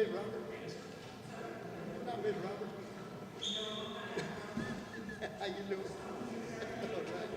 Miss Robert. Not Miss Robert. How you doing? All right.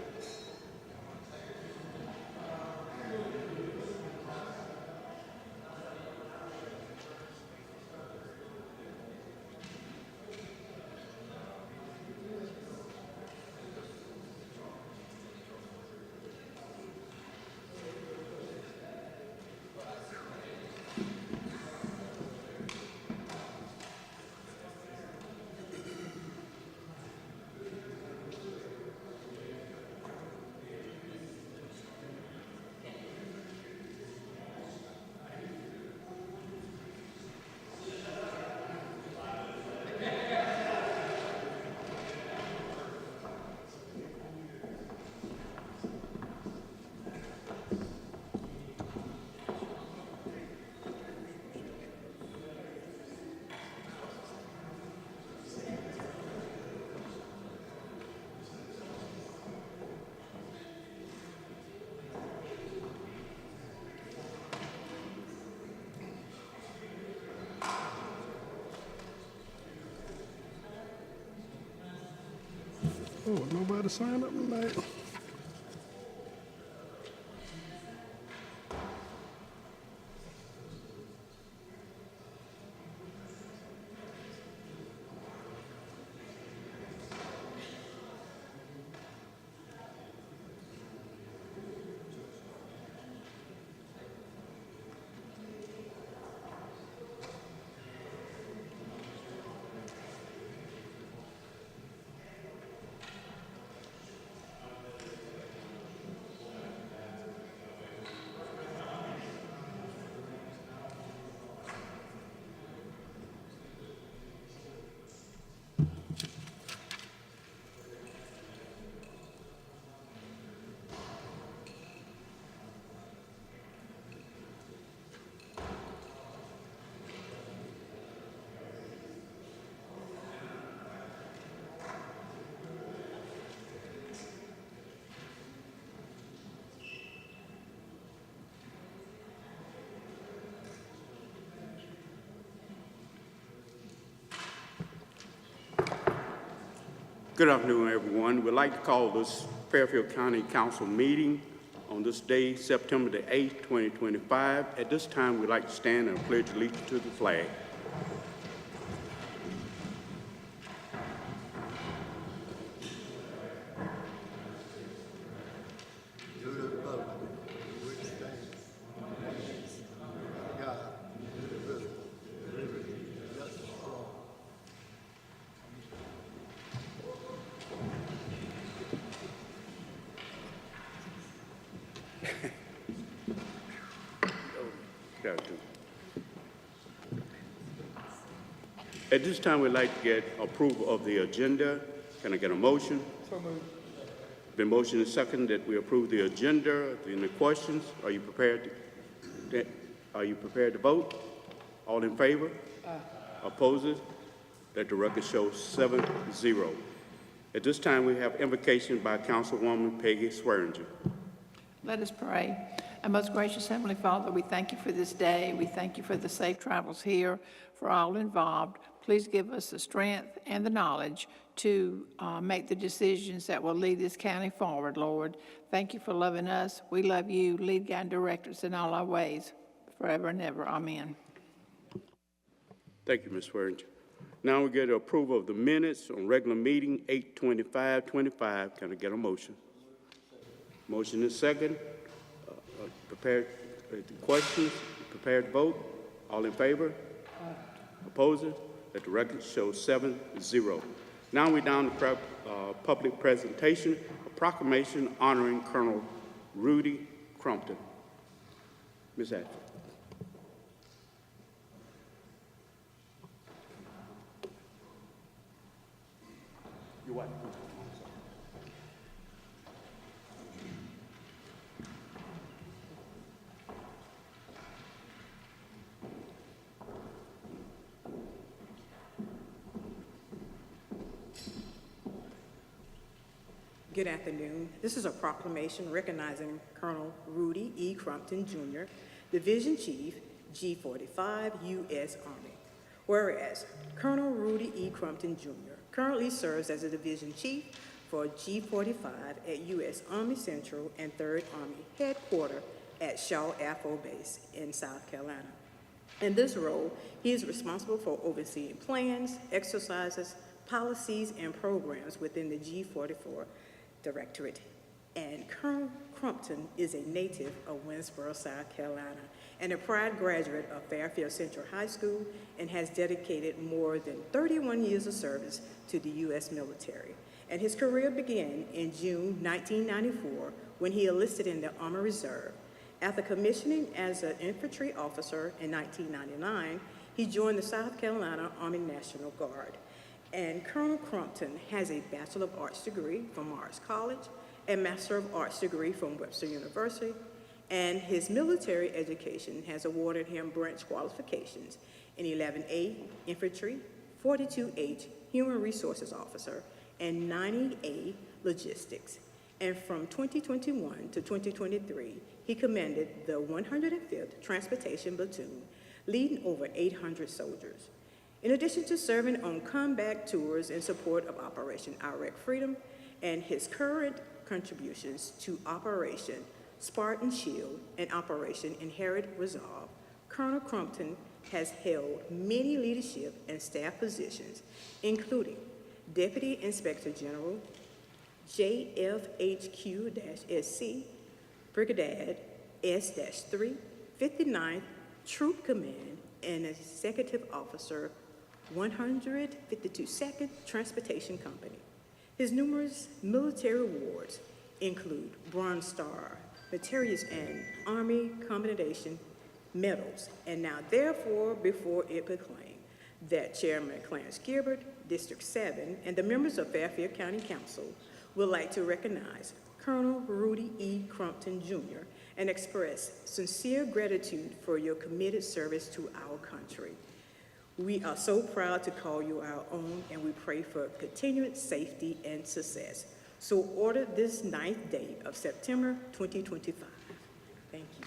Oh, nobody signed up tonight. Good afternoon, everyone. We'd like to call this Fairfield County Council meeting on this day, September the 8th, 2025. At this time, we'd like to stand and pledge allegiance to the flag. To the republic, which stands one nation, God, indivisible, with liberty and justice for all. At this time, we'd like to get approval of the agenda. Can I get a motion? So moved. Been motioned and second that we approve the agenda. Any questions? Are you prepared to vote? All in favor? Aye. Opposes? Let the record show 7-0. At this time, we have invocation by Councilwoman Peggy Swearinger. Let us pray. Our most gracious Heavenly Father, we thank you for this day. We thank you for the safe travels here for all involved. Please give us the strength and the knowledge to make the decisions that will lead this county forward, Lord. Thank you for loving us. We love you. Lead, guide, and direct us in all our ways, forever and ever. Amen. Thank you, Ms. Swearinger. Now we get approval of the minutes on regular meeting 8/25/25. Can I get a motion? Motion is second. Prepared questions? Prepared to vote? All in favor? Opposing? Let the record show 7-0. Now we're down to public presentation, a proclamation honoring Colonel Rudy Crumpton. Ms. Ashton. Your wife. Good afternoon. This is a proclamation recognizing Colonel Rudy E. Crumpton, Jr., Division Chief, G45, U.S. Army. Whereas Colonel Rudy E. Crumpton Jr. currently serves as a division chief for G45 at U.S. Army Central and 3rd Army Headquarters at Shaw Air Force Base in South Carolina. In this role, he is responsible for overseeing plans, exercises, policies, and programs within the G44 Directorate. And Colonel Crumpton is a native of Winsboro, South Carolina, and a proud graduate of Fairfield Central High School, and has dedicated more than 31 years of service to the U.S. military. And his career began in June 1994 when he enlisted in the Army Reserve. After commissioning as an infantry officer in 1999, he joined the South Carolina Army National Guard. And Colonel Crumpton has a Bachelor of Arts degree from Morris College, a Master of Arts degree from Webster University, and his military education has awarded him branch qualifications in 11A Infantry, 42H Human Resources Officer, and 90A Logistics. And from 2021 to 2023, he commanded the 105th Transportation Platoon, leading over 800 soldiers. In addition to serving on combat tours in support of Operation Iraq Freedom and his current contributions to Operation Spartan Shield and Operation Inherent Resolve, Colonel Crumpton has held many leadership and staff positions, including Deputy Inspector General, JFHQ-SC, Brigadier S-3, 59th Troop Command, and Executive Officer, 152nd Transportation Company. His numerous military awards include Bronze Star, Materials and Army Commendation medals, and now therefore before it proclaimed that Chairman Clarence Gilbert, District 7, and the members of Fairfield County Council would like to recognize Colonel Rudy E. Crumpton Jr. and express sincere gratitude for your committed service to our country. We are so proud to call you our own, and we pray for continued safety and success. So order this 9th day of September 2025. Thank you.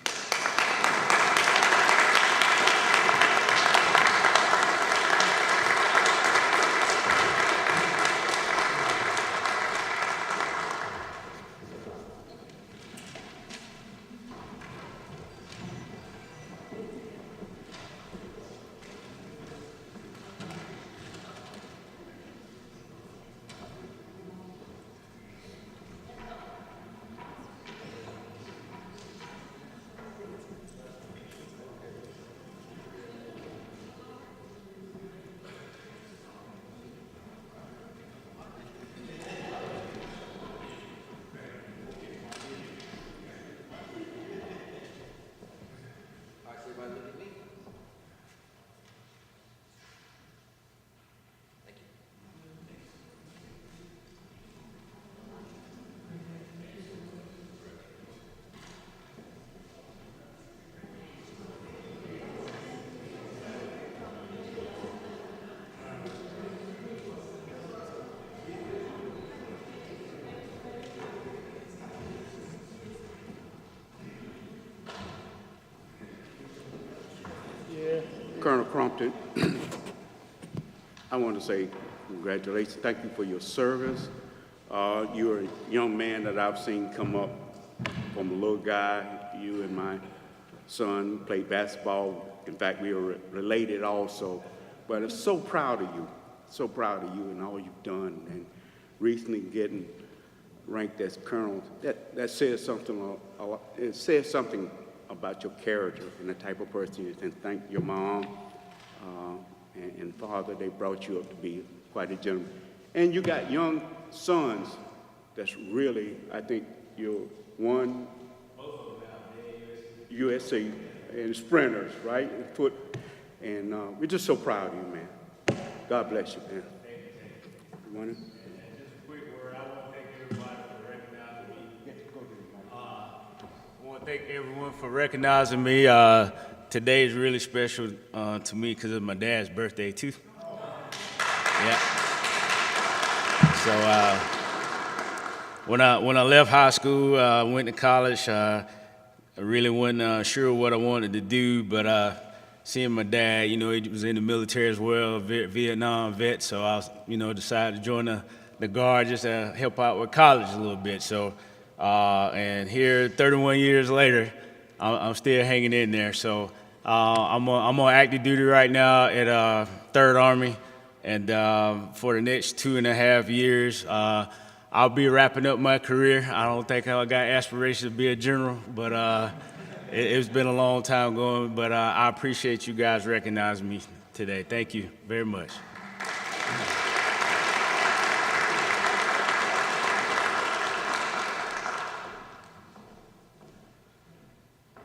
Colonel Crumpton, I want to say congratulations. Thank you for your service. You're a young man that I've seen come up from a little guy. You and my son played basketball. In fact, we were related also. But I'm so proud of you, and all you've done. And recently getting ranked as colonel, that says something. It says something about your character and the type of person you is. And thank your mom and father. They brought you up to be quite a gentleman. And you got young sons that's really, I think you're one USC and sprinters, right? And foot. And we're just so proud of you, man. God bless you, man. You want it? Just a quick word, I want to thank everybody for recognizing me. I want to thank everyone for recognizing me. Today is really special to me because it's my dad's birthday too. Yeah. So when I left high school, I went to college. I really wasn't sure what I wanted to do, but seeing my dad, you know, he was in the military as well, a Vietnam vet, so I was, you know, decided to join the Guard just to help out with college a little bit. So, and here, 31 years later, I'm still hanging in there. So I'm on active duty right now at 3rd Army, and for the next 2.5 years, I'll be wrapping up my career. I don't think I got aspirations to be a general, but it's been a long time going. But I appreciate you guys recognizing me today. Thank you very much.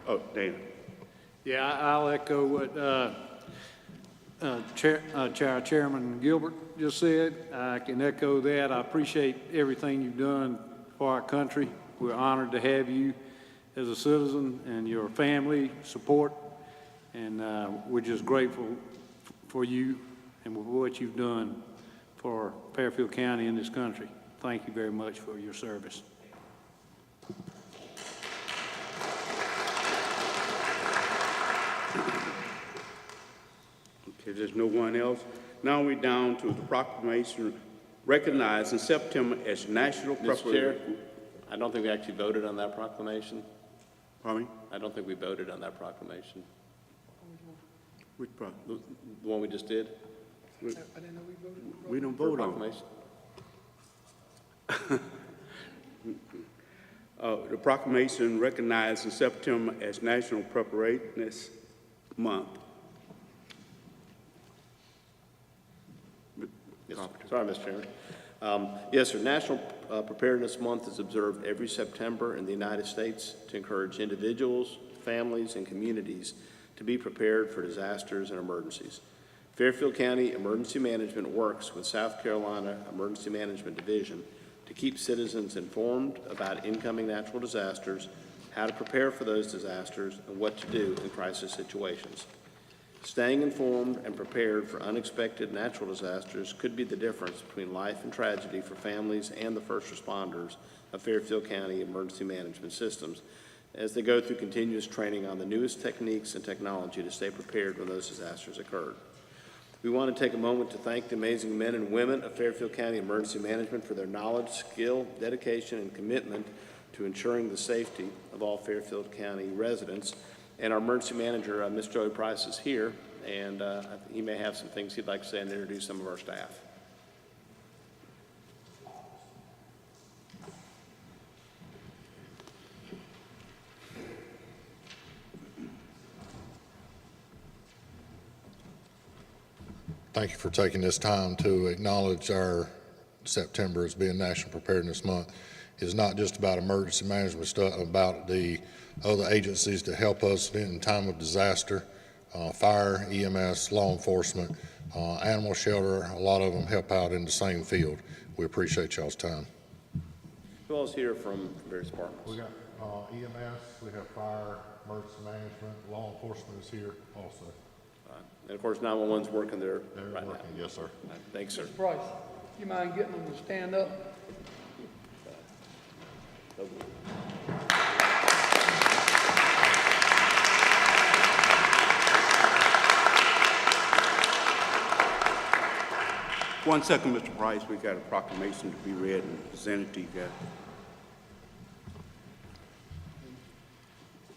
Oh, Dana. Yeah, I'll echo what Chairman Gilbert just said. I can echo that. I appreciate everything you've done for our country. We're honored to have you as a citizen and your family support, and we're just grateful for you and for what you've done for Fairfield County and this country. Thank you very much for your service. Okay, there's no one else. Now we're down to the proclamation recognizing September as National Mr. Chair, Preparedness. I don't think we actually voted on that proclamation. Pardon me? I don't think we voted on that proclamation. Which The one we just did? we don't vote on it. Proclamation? The proclamation recognizing September as National Preparedness Month. Yes, sorry, Mr. Chairman. Yes, sir. National Preparedness Month is observed every September in the United States to encourage individuals, families, and communities to be prepared for disasters and emergencies. Fairfield County Emergency Management works with South Carolina Emergency Management Division to keep citizens informed about incoming natural disasters, how to prepare for those disasters, and what to do in crisis situations. Staying informed and prepared for unexpected natural disasters could be the difference between life and tragedy for families and the first responders of Fairfield County emergency management systems as they go through continuous training on the newest techniques and technology to stay prepared when those disasters occurred. We want to take a moment to thank the amazing men and women of Fairfield County Emergency Management for their knowledge, skill, dedication, and commitment to ensuring the safety of all Fairfield County residents. And our emergency manager, Ms. Joey Price, is here, and he may have some things he'd like to say and introduce some of our staff. Thank you for taking this time to acknowledge our September as being National Preparedness Month. It's not just about emergency management stuff, about the other agencies that help us in time of disaster, fire, EMS, law enforcement, animal shelter. A lot of them help out in the same field. We appreciate y'all's time. Who else here from various departments? We got EMS, we have fire, emergency management, law enforcement is here also. And of course, 911's working there They're right working, now. yes, sir. Thanks, sir. Mr. Price, you mind getting them to stand up? One second, Mr. Price. We got a proclamation to be read and presented to you guys.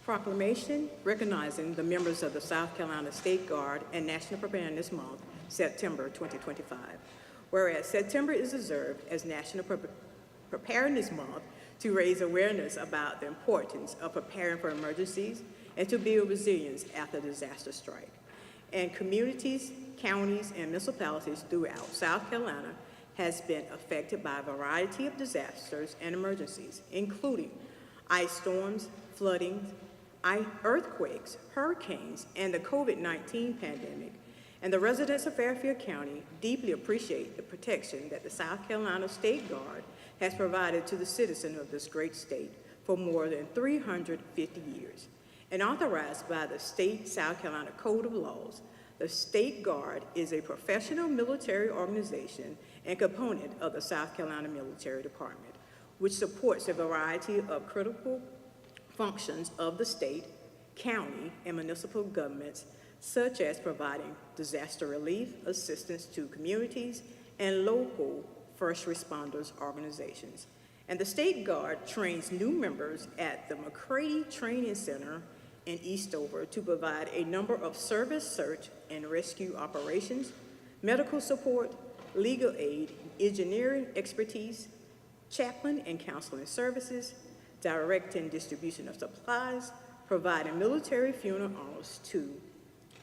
Proclamation recognizing the members of the South Carolina State Guard and National Preparedness Month, September 2025. Whereas September is observed as National Preparedness Month to raise awareness about the importance of preparing for emergencies and to build resilience after disaster strike. And communities, counties, and municipalities throughout South Carolina has been affected by a variety of disasters and emergencies, including ice storms, flooding, earthquakes, hurricanes, and the COVID-19 pandemic. And the residents of Fairfield County deeply appreciate the protection that the South Carolina State Guard has provided to the citizens of this great state for more than 350 years. And authorized by the state South Carolina Code of Laws, the State Guard is a professional military organization and component of the South Carolina Military Department, which supports a variety of critical functions of the state, county, and municipal governments such as providing disaster relief assistance to communities and local first responders organizations. And the State Guard trains new members at the McCready Training Center in Eastover to provide a number of service search and rescue operations, medical support, legal aid, engineering expertise, chaplain and counseling services, direct and distribution of supplies, providing military funerals to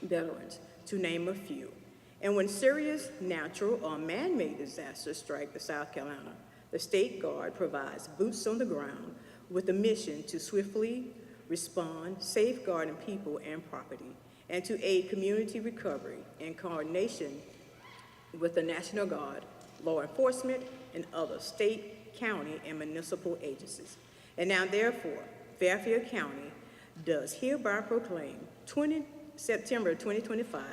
veterans, to name a few. And when serious natural or man-made disasters strike the South Carolina, the State Guard provides boots on the ground with a mission to swiftly respond, safeguarding people and property, and to aid community recovery in coordination with the National Guard, law enforcement, and other state, county, and municipal agencies. And now therefore, Fairfield County does hereby proclaim September 2025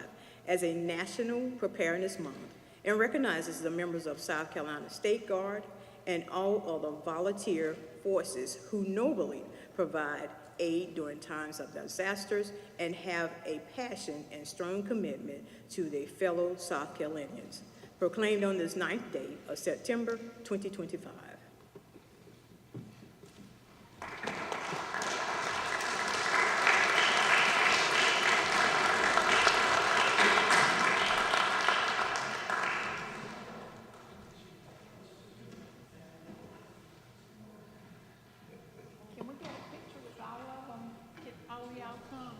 as a National Preparedness Month and recognizes the members of South Carolina State Guard and all other volunteer forces who nobly provide aid during times of disasters and have a passion and strong commitment to their fellow South Carolinians. Proclaimed on this 9th day of September 2025. Can we get a picture with all of them? Get all of y'all come?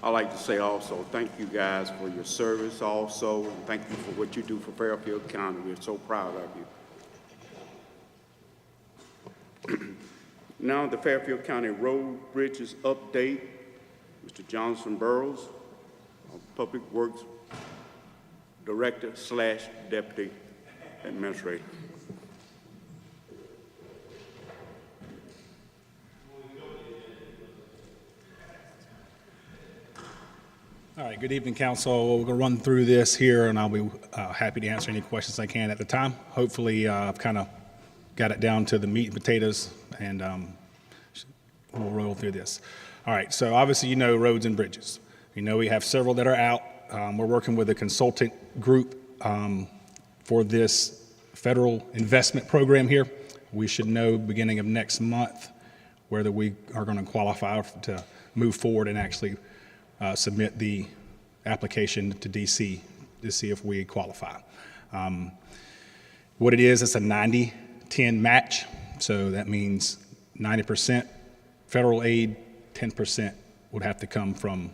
I'd like to say also, thank you guys for your service also, and thank you for what you do for Fairfield County. We're so proud of you. Now the Fairfield County Road Bridges update. Mr. Jonathan Burrows, our Public Works Director / Deputy Administrator. All right, good evening, council. We're going to run through this here, and I'll be happy to answer any questions I can at the time. Hopefully, I've kind of got it down to the meat and potatoes, and we'll roll through this. All right, so obviously you know roads and bridges. You know we have several that are out. We're working with a consultant group for this federal investment program here. We should know beginning of next month whether we are going to qualify to move forward and actually submit the application to DC to see if we qualify. What it is, it's a 90-10 match. So that means 90% federal aid, 10% would have to come from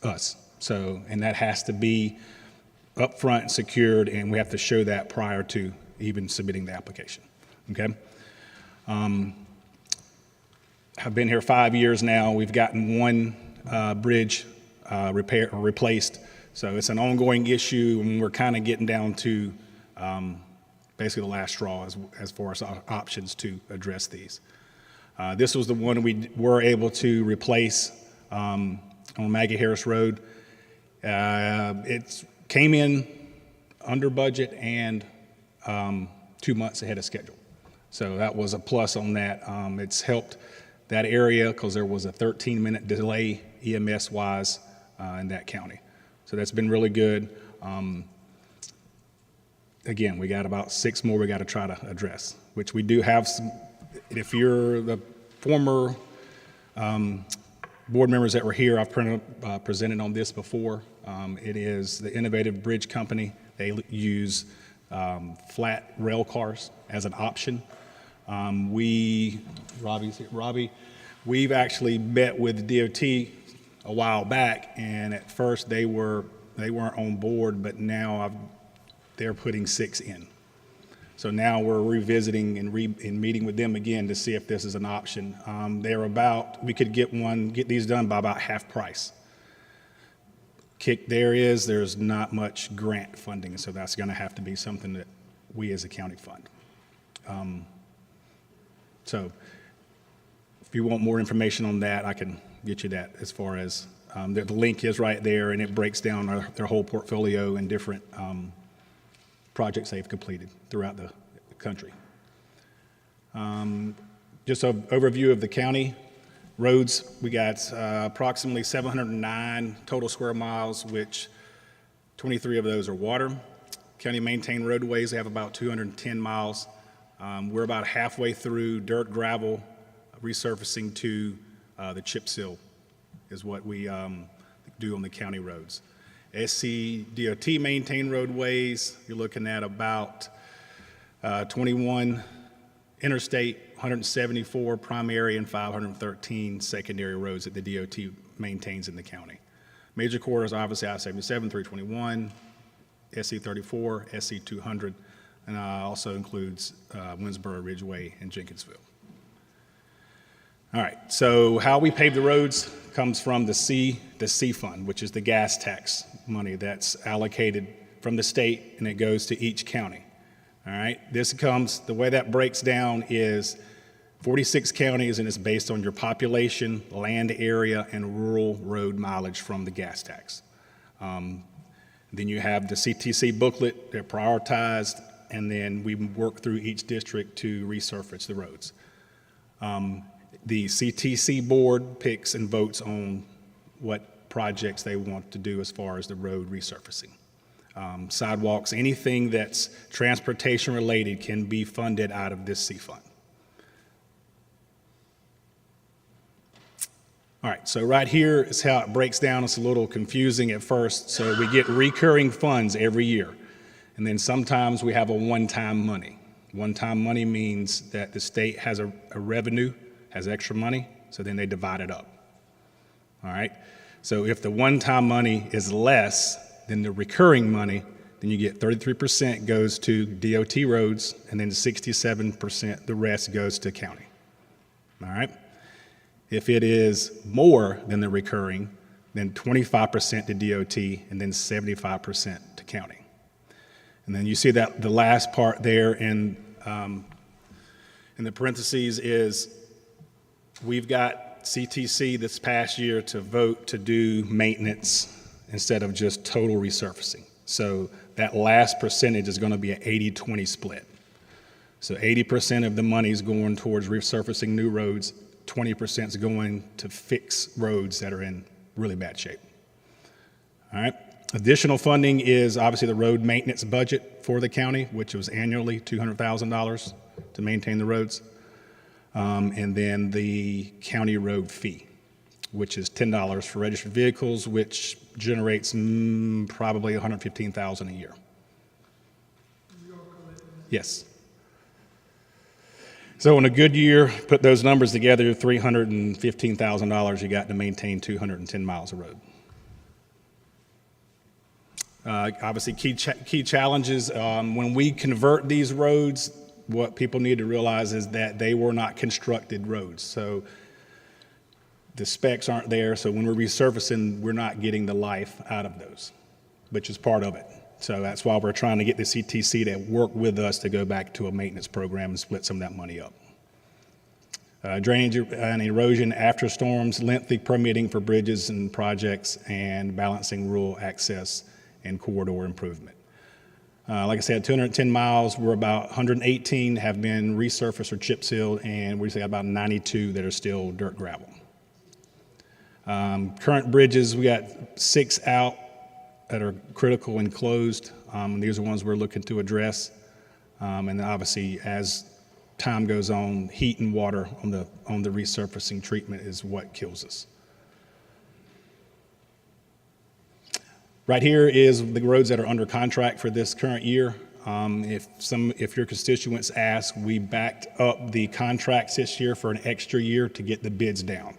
us. So, and that has to be upfront and secured, and we have to show that prior to even submitting the application, okay? I've been here 5 years now. We've gotten one bridge repaired or replaced. So it's an ongoing issue, and we're kind of getting down to basically the last straw as far as our options to address these. This was the one we were able to replace on Maggie Harris Road. It came in under budget and 2 months ahead of schedule. So that was a plus on that. It's helped that area because there was a 13-minute delay EMS-wise in that county. So that's been really good. Again, we got about 6 more we got to try to address, which we do have some. If you're the former board members that were here, I've presented on this before. It is the Innovative Bridge Company. They use flat rail cars as an option. Robbie's here, Robbie, we've actually met with DOT a while back, and at first they weren't on board, but now they're putting 6 in. So now we're revisiting and meeting with them again to see if this is an option. We could get these done by about half price. Kick there's not much grant funding, so that's going to have to be something that we as a county fund. So if you want more information on that, I can get you that as far as, the link is right there, and it breaks down their whole portfolio and different projects they've completed throughout the country. Just an overview of the county roads. We got approximately 709 total square miles, which 23 of those are water. County maintained roadways, they have about 210 miles. We're about halfway through dirt gravel resurfacing to the chip seal is what we do on the county roads. SCDOT maintained roadways, you're looking at about 21 interstate, 174 primary, and 513 secondary roads that the DOT maintains in the county. Major corridors, obviously I-77, 321, SC34, SC200, and also includes Winsboro, Ridgeway, and Jenkinsville. All right, so how we pave the roads comes from the C fund, which is the gas tax money that's allocated from the state, and it goes to each county. All right, the way that breaks down is 46 counties, and it's based on your population, land area, and rural road mileage from the gas tax. Then you have the CTC booklet, they're prioritized, and then we work through each district to resurface the roads. The CTC board picks and votes on what projects they want to do as far as the road resurfacing. Sidewalks, anything that's transportation related can be funded out of this C fund. All right, so right here is how it breaks down. It's a little confusing at first. So we get recurring funds every year. And then sometimes we have a one-time money. One-time money means that the state has a revenue, has extra money, so then they divide it up. All right? So if the one-time money is less than the recurring money, then you get 33% goes to DOT roads, and then 67%, the rest goes to county. All right? If it is more than the recurring, then 25% to DOT, and then 75% to county. And then you see that the last part there in the parentheses is we've got CTC this past year to vote to do maintenance instead of just total resurfacing. So that last percentage is going to be an 80-20 split. So 80% of the money is going towards resurfacing new roads, 20% is going to fix roads that are in really bad shape. All right. Additional funding is obviously the road maintenance budget for the county, which was annually $200,000 to maintain the roads. And then the county road fee, which is $10 for registered vehicles, which generates probably $115,000 a year. Yes. So in a good year, put those numbers together, $315,000 you got to maintain 210 miles of road. Obviously, key challenges, when we convert these roads, what people need to realize is that they were not constructed roads. So the specs aren't there, so when we're resurfacing, we're not getting the life out of those, which is part of it. So that's why we're trying to get the CTC to work with us to go back to a maintenance program and split some of that money up. Drainage and erosion after storms, lengthy permitting for bridges and projects, and balancing rural access and corridor improvement. Like I said, 210 miles, we're about 118 have been resurfaced or chip sealed, and we say about 92 that are still dirt gravel. Current bridges, we got 6 out that are critical and closed. These are ones we're looking to address. And then obviously, as time goes on, heat and water on the resurfacing treatment is what kills us. Right here is the roads that are under contract for this current year. If your constituents ask, we backed up the contracts this year for an extra year to get the bids down.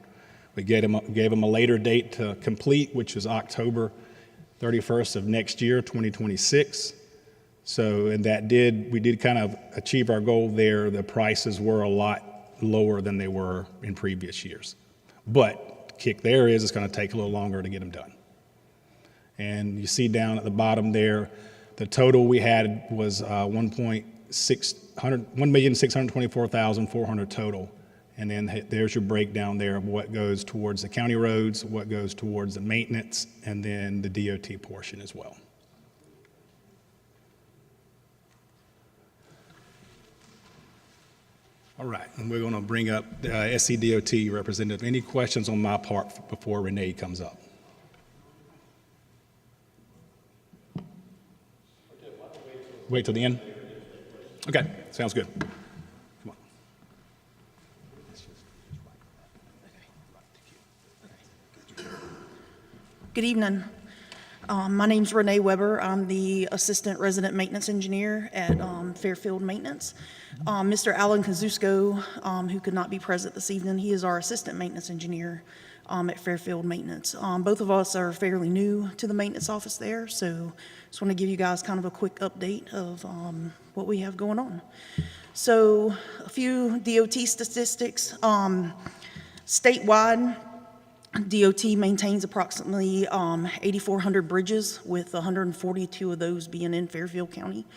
We gave them a later date to complete, which is October 31st of next year, 2026. So, and we did kind of achieve our goal there. The prices were a lot lower than they were in previous years. But the kick there is it's going to take a little longer to get them done. And you see down at the bottom there, the total we had was 1,624,400 total. And then there's your breakdown there of what goes towards the county roads, what goes towards the maintenance, and then the DOT portion as well. All right, and we're going to bring up the SCDOT representative. Any questions on my part before Renee comes up? Wait till the end? Okay, sounds good. Come on. Good evening. My name's Renee Weber. I'm the Assistant Resident Maintenance Engineer at Fairfield Maintenance. Mr. Alan Kazusko, who could not be present this evening, he is our Assistant Maintenance Engineer at Fairfield Maintenance. Both of us are fairly new to the maintenance office there, so just want to give you guys kind of a quick update of what we have going on. So a few DOT statistics. Statewide, DOT maintains approximately 8,400 bridges, with 142 of those being in Fairfield County.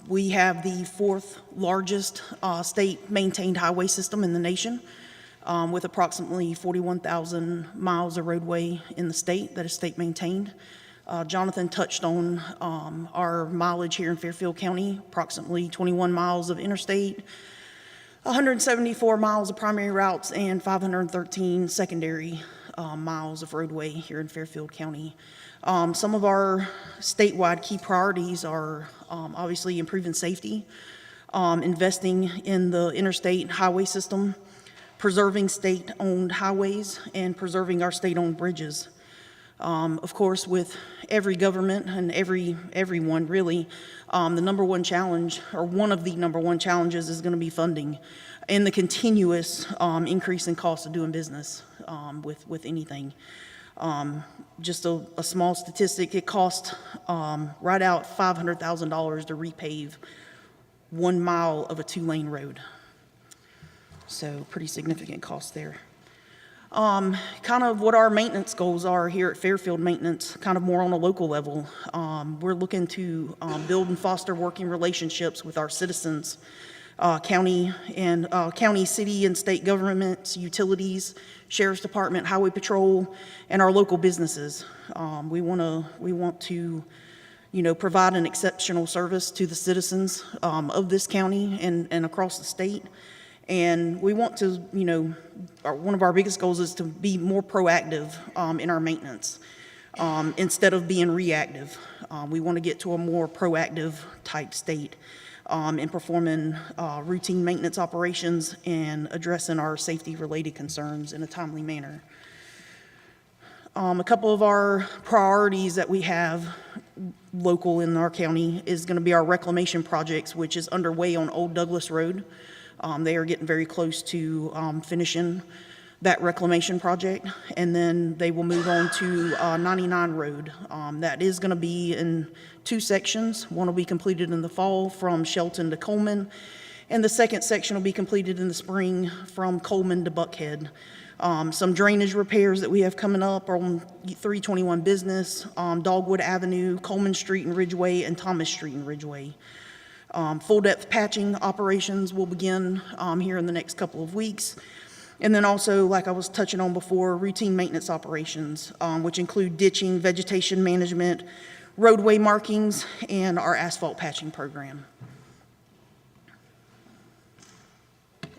We have the fourth largest state-maintained highway system in the nation, with approximately 41,000 miles of roadway in the state that is state-maintained. Jonathan touched on our mileage here in Fairfield County, approximately 21 miles of interstate, 174 miles of primary routes, and 513 secondary miles of roadway here in Fairfield County. Some of our statewide key priorities are obviously improving safety, investing in the interstate highway system, preserving state-owned highways, and preserving our state-owned bridges. Of course, with every government and everyone really, the number one challenge, or one of the number one challenges, is going to be funding and the continuous increase in cost of doing business with anything. Just a small statistic, it cost right out $500,000 to repave 1 mile of a 2-lane road. So pretty significant cost there. Kind of what our maintenance goals are here at Fairfield Maintenance, kind of more on a local level. We're looking to build and foster working relationships with our citizens, county, city, and state governments, utilities, sheriff's department, highway patrol, and our local businesses. We want to, provide an exceptional service to the citizens of this county and across the state. And we want to, one of our biggest goals is to be more proactive in our maintenance instead of being reactive. We want to get to a more proactive type state in performing routine maintenance operations and addressing our safety-related concerns in a timely manner. A couple of our priorities that we have local in our county is going to be our reclamation projects, which is underway on Old Douglas Road. They are getting very close to finishing that reclamation project, and then they will move on to 99 Road. That is going to be in 2 sections. One will be completed in the fall from Shelton to Coleman, and the second section will be completed in the spring from Coleman to Buckhead. Some drainage repairs that we have coming up are on 321 Business, Dogwood Avenue, Coleman Street and Ridgeway, and Thomas Street and Ridgeway. Full depth patching operations will begin here in the next couple of weeks. And then also, like I was touching on before, routine maintenance operations, which include ditching, vegetation management, roadway markings, and our asphalt patching program.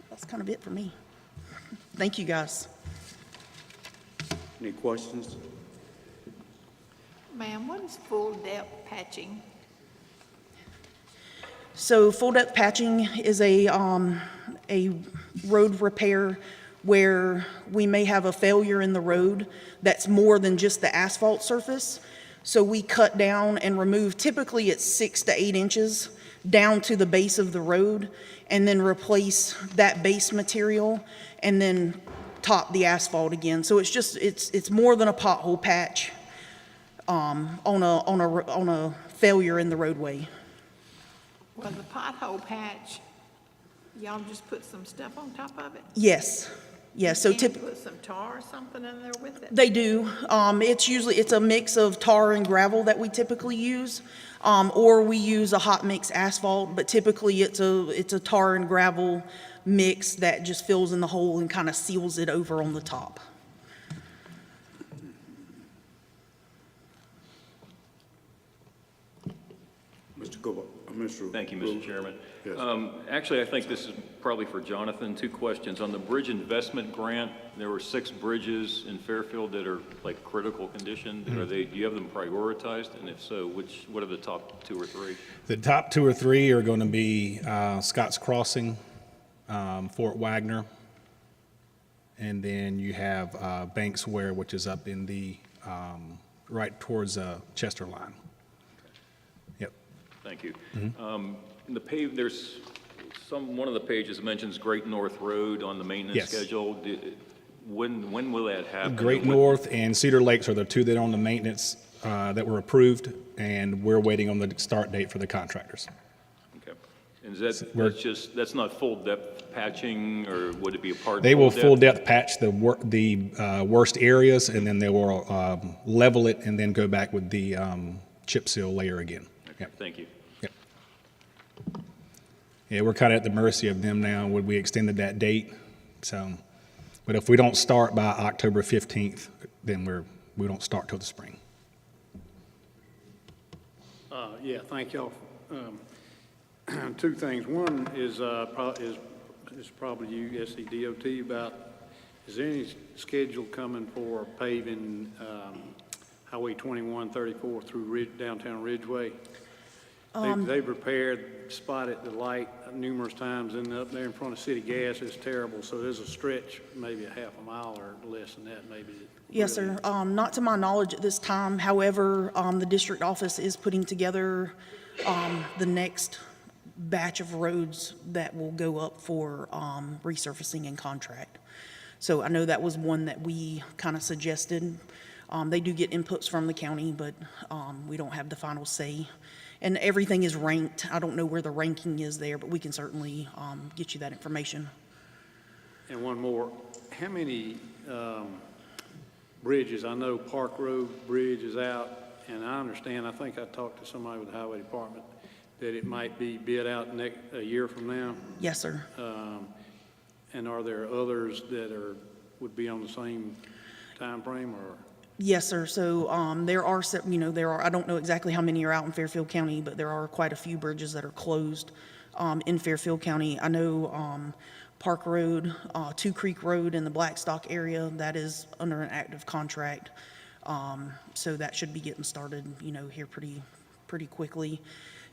That's kind of it for me. Thank you, guys. Any questions? Ma'am, what is full depth patching? So full depth patching is a road repair where we may have a failure in the road that's more than just the asphalt surface. So we cut down and remove, typically it's 6 to 8 inches down to the base of the road, and then replace that base material and then top the asphalt again. So it's just, it's more than a pothole patch on a failure in the roadway. Well, the pothole patch, y'all just put some stuff on top of it? Yes, yes, so Can't put some tar or something in there with it? they do. It's a mix of tar and gravel that we typically use, or we use a hot mix asphalt, but typically it's a tar and gravel mix that just fills in the hole and kind of seals it over on the top. Mr. Gobo, Mr. Thank you, Mr. Chairman. Yes. Actually, I think this is probably for Jonathan. 2 questions. On the bridge investment grant, there were 6 bridges in Fairfield that are like critical condition. Mm-hmm. Do you have them prioritized? And if so, what are the top 2 or 3? The top 2 or 3 are going to be Scotts Crossing, Fort Wagner, and then you have Banks Ware, which is up in the, right towards Chester line. Yep. Thank you. There's one of the pages mentions Great North Road on the maintenance Yes. schedule. When will that happen? Great North and Cedar Lakes are the 2 that are on the maintenance that were approved, and we're waiting on the start date for the contractors. Okay. And that's not full depth patching, or would it be a part? They will full depth patch the worst areas, and then they will level it and then go back with the chip seal layer again. Okay. Yep. Thank you. Yep. Yeah, we're kind of at the mercy of them now. Would we extended that date? So, but if we don't start by October 15th, then we don't start till the spring. Yeah, thank y'all. 2 things. One is probably you, SCDOT, about, is there any schedule coming for paving Highway 2134 through downtown Ridgeway? They've repaired, spotted the light numerous times, and up there in front of City Gas is terrible. So there's a stretch, maybe a half a mile or less than that, maybe. Yes, sir. Not to my knowledge at this time. However, the district office is putting together the next batch of roads that will go up for resurfacing and contract. So I know that was one that we kind of suggested. They do get inputs from the county, but we don't have the final say. And everything is ranked. I don't know where the ranking is there, but we can certainly get you that information. And one more, how many bridges, I know Park Road Bridge is out, and I understand, I think I talked to somebody with the Highway Department, that it might be bid out a year from now. Yes, sir. And are there others that would be on the same time frame, or? Yes, sir. So there are, I don't know exactly how many are out in Fairfield County, but there are quite a few bridges that are closed in Fairfield County. I know Park Road, 2 Creek Road in the Blackstock area, that is under an active contract. So that should be getting started, here pretty quickly.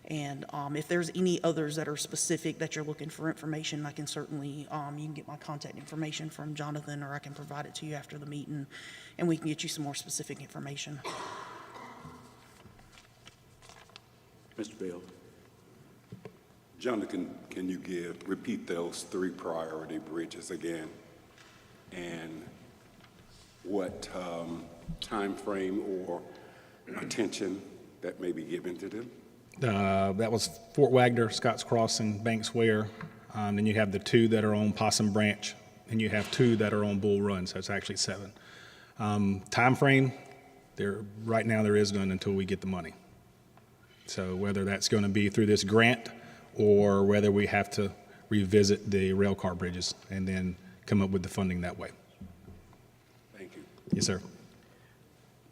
And if there's any others that are specific that you're looking for information, I can certainly, you can get my contact information from Jonathan, or I can provide it to you after the meeting, and we can get you some more specific information. Mr. Bell. Jonathan, can you repeat those 3 priority bridges again? And what time frame or attention that may be given to them? That was Fort Wagner, Scotts Crossing, Banks Ware. Then you have the 2 that are on Possum Branch, and you have 2 that are on Bull Run, so it's actually 7. Time frame, right now there is none until we get the money. So whether that's going to be through this grant or whether we have to revisit the rail car bridges and then come up with the funding that way. Thank you. Yes, sir.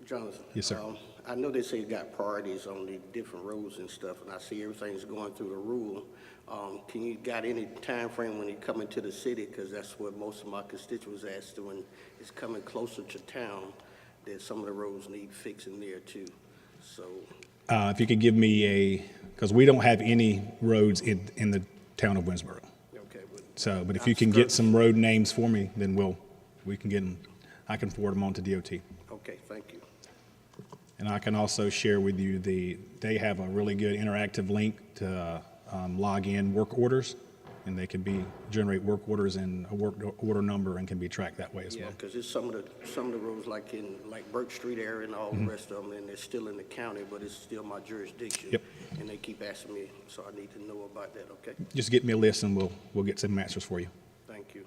Jonathan. Yes, sir. I know they say you got priorities on the different roads and stuff, and I see everything's going through the rule. Can you got any time frame when you come into the city? Because that's what most of my constituents ask when it's coming closer to town, that some of the roads need fixing there too. So. If you could give me because we don't have any roads in the town of Winsboro. Okay. But if you can get some road names for me, then we can get them. I can forward them on to DOT. Okay, thank you. And I can also share with you they have a really good interactive link to log in work orders, and they can generate work orders and a work order number and can be tracked that way as Yeah, well. because it's some of the roads like in, like Burke Street area and all the rest of them, and they're still in the county, but it's still my jurisdiction. Yep. And they keep asking me, so I need to know about that, okay? Just get me a list and we'll get some answers for you. Thank you.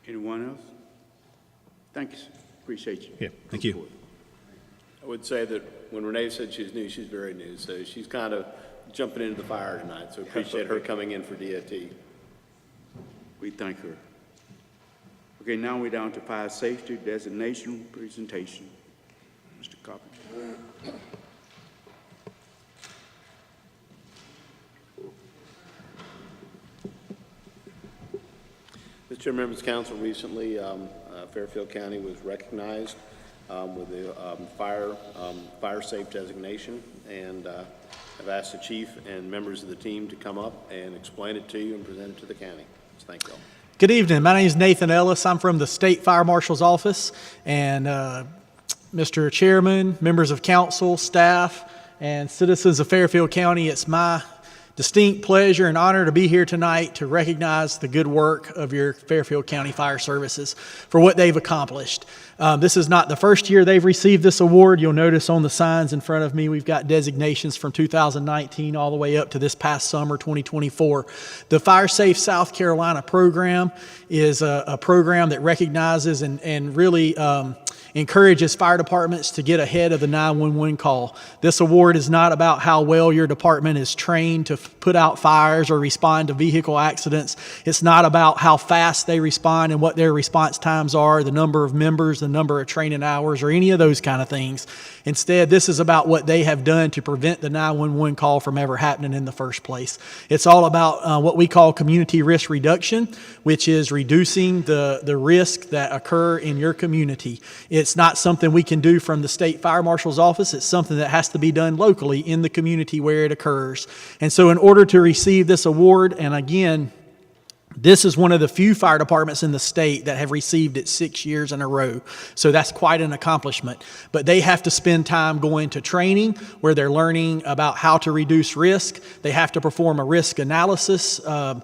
Anyone else? Thank you, sir. Appreciate you. Yeah, thank you. I would say that when Renee said she's new, she's very new, so she's kind of jumping into the fire tonight, so appreciate her coming in for DOT. We thank her. Okay, now we're down to fire safety designation presentation. Mr. Carpenter. Mr. Chair, members of council, recently Fairfield County was recognized with the fire safe designation, and I've asked the chief and members of the team to come up and explain it to you and present it to the county. So thank you all. Good evening. My name is Nathan Ellis. I'm from the State Fire Marshal's Office. And Mr. Chairman, members of council, staff, and citizens of Fairfield County, it's my distinct pleasure and honor to be here tonight to recognize the good work of your Fairfield County Fire Services for what they've accomplished. This is not the first year they've received this award. You'll notice on the signs in front of me, we've got designations from 2019 all the way up to this past summer, 2024. The Fire Safe South Carolina program is a program that recognizes and really encourages fire departments to get ahead of the 911 call. This award is not about how well your department is trained to put out fires or respond to vehicle accidents. It's not about how fast they respond and what their response times are, the number of members, the number of training hours, or any of those kind of things. Instead, this is about what they have done to prevent the 911 call from ever happening in the first place. It's all about what we call community risk reduction, which is reducing the risk that occur in your community. It's not something we can do from the State Fire Marshal's office. It's something that has to be done locally in the community where it occurs. And so in order to receive this award, and again, this is one of the few fire departments in the state that have received it 6 years in a row. So that's quite an accomplishment. But they have to spend time going to training where they're learning about how to reduce risk. They have to perform a risk analysis, a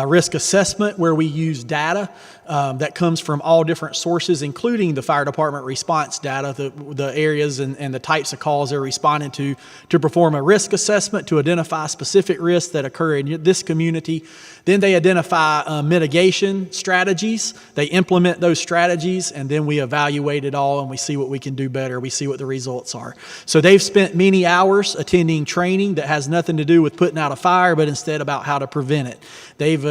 risk assessment where we use data that comes from all different sources, including the fire department response data, the areas and the types of calls they're responding to perform a risk assessment to identify specific risks that occur in this community. Then they identify mitigation strategies. They implement those strategies, and then we evaluate it all and we see what we can do better. We see what the results are. So they've spent many hours attending training that has nothing to do with putting out a fire, but instead about how to prevent it. They've